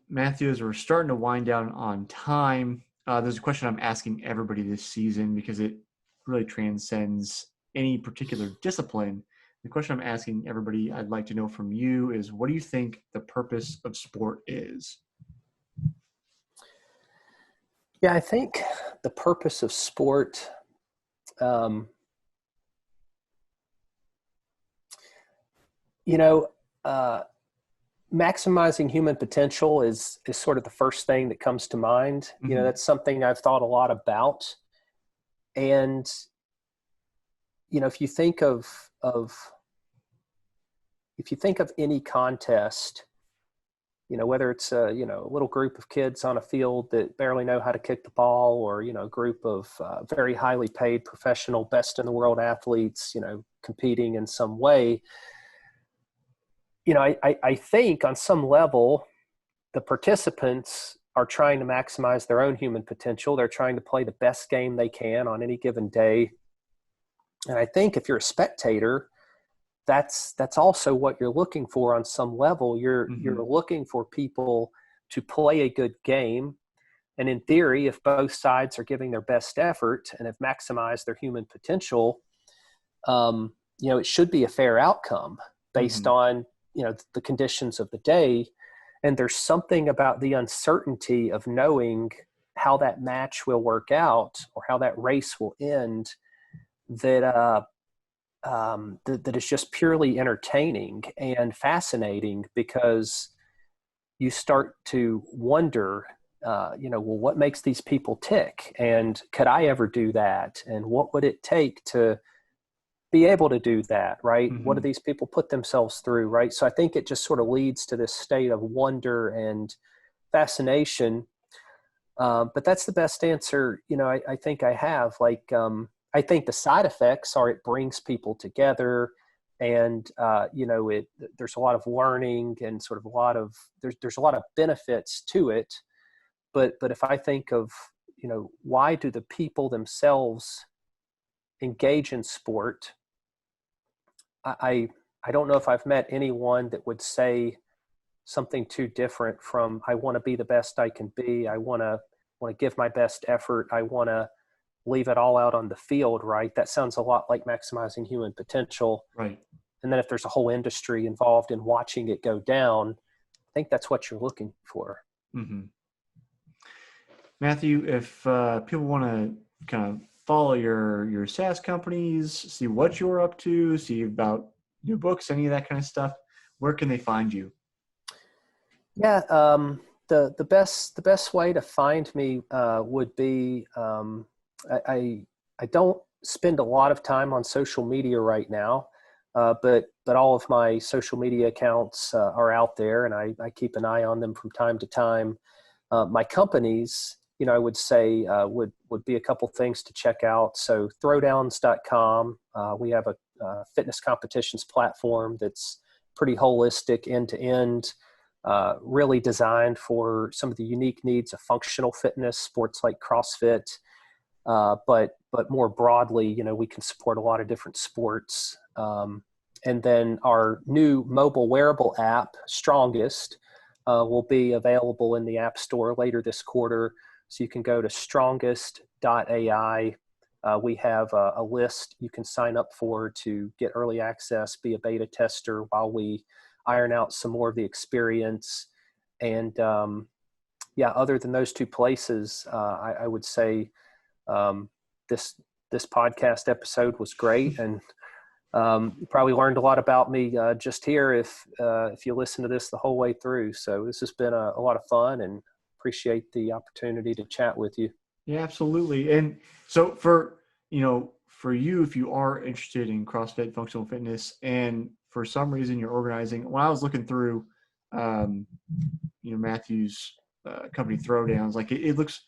Matthew, as we're starting to wind down on time, there's a question I'm asking everybody this season because it really transcends any particular discipline. The question I'm asking everybody I'd like to know from you is, what do you think the purpose of sport is? Yeah, I think the purpose of sport, you know, maximizing human potential is sort of the first thing that comes to mind. You know, that's something I've thought a lot about. And, you know, if you think of any contest, you know, whether it's a, you know, a little group of kids on a field that barely know how to kick the ball, or, you know, a group of very highly paid professional best in the world athletes, you know, competing in some way, you know, I think on some level, the participants are trying to maximize their own human potential. They're trying to play the best game they can on any given day. And I think if you're a spectator, that's also what you're looking for on some level. You're looking for people to play a good game. And in theory, if both sides are giving their best effort and have maximized their human potential, you know, it should be a fair outcome based on, you know, the conditions of the day. And there's something about the uncertainty of knowing how that match will work out or how that race will end that that is just purely entertaining and fascinating, because you start to wonder, you know, well, what makes these people tick? And could I ever do that? And what would it take to be able to do that, right? What do these people put themselves through, right? So I think it just sort of leads to this state of wonder and fascination. But that's the best answer, you know, I think I have. Like, I think the side effects are it brings people together, and you know, there's a lot of learning and sort of a lot of there's a lot of benefits to it. But if I think of, you know, why do the people themselves engage in sport? I don't know if I've met anyone that would say something too different from, I want to be the best I can be. I want to give my best effort. I want to leave it all out on the field, right? That sounds a lot like maximizing human potential. Right. And then if there's a whole industry involved in watching it go down, I think that's what you're looking for. Mm-hmm. Matthew, if people want to kind of follow your SaaS companies, see what you're up to, see about new books, any of that kind of stuff, where can they find you? Yeah, the best way to find me would be, I don't spend a lot of time on social media right now, but all of my social media accounts are out there, and I keep an eye on them from time to time. My companies, I would say would be a couple things to check out. So Throwdowns.com, we have a fitness competitions platform that's pretty holistic, end to end. Really designed for some of the unique needs of functional fitness, sports like CrossFit, but more broadly, we can support a lot of different sports. And then our new mobile wearable app, Strongest, will be available in the App Store later this quarter. So you can go to strongest.ai. We have a list you can sign up for to get early access, be a beta tester while we iron out some more of the experience. And other than those two places, I would say this podcast episode was great, and you probably learned a lot about me just here if you listen to this the whole way through. So this has been a lot of fun, and appreciate the opportunity to chat with you. Yeah, absolutely. And so for you, if you are interested in CrossFit functional fitness, and for some reason you're organizing, when I was looking through, Matthew's company Throwdowns, like it looks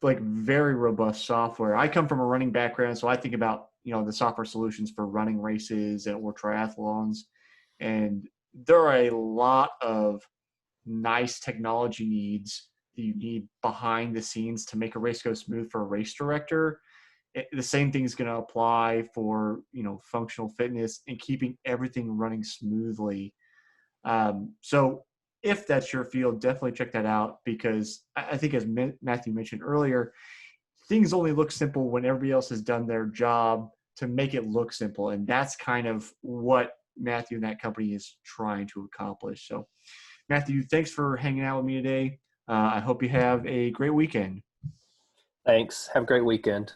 like very robust software. I come from a running background, so I think about, the software solutions for running races or triathlons. And there are a lot of nice technology needs that you need behind the scenes to make a race go smooth for a race director. The same thing is going to apply for, functional fitness and keeping everything running smoothly. So if that's your field, definitely check that out, because I think, as Matthew mentioned earlier, things only look simple when everybody else has done their job to make it look simple. And that's kind of what Matthew and that company is trying to accomplish. So Matthew, thanks for hanging out with me today. I hope you have a great weekend. Thanks. Have a great weekend.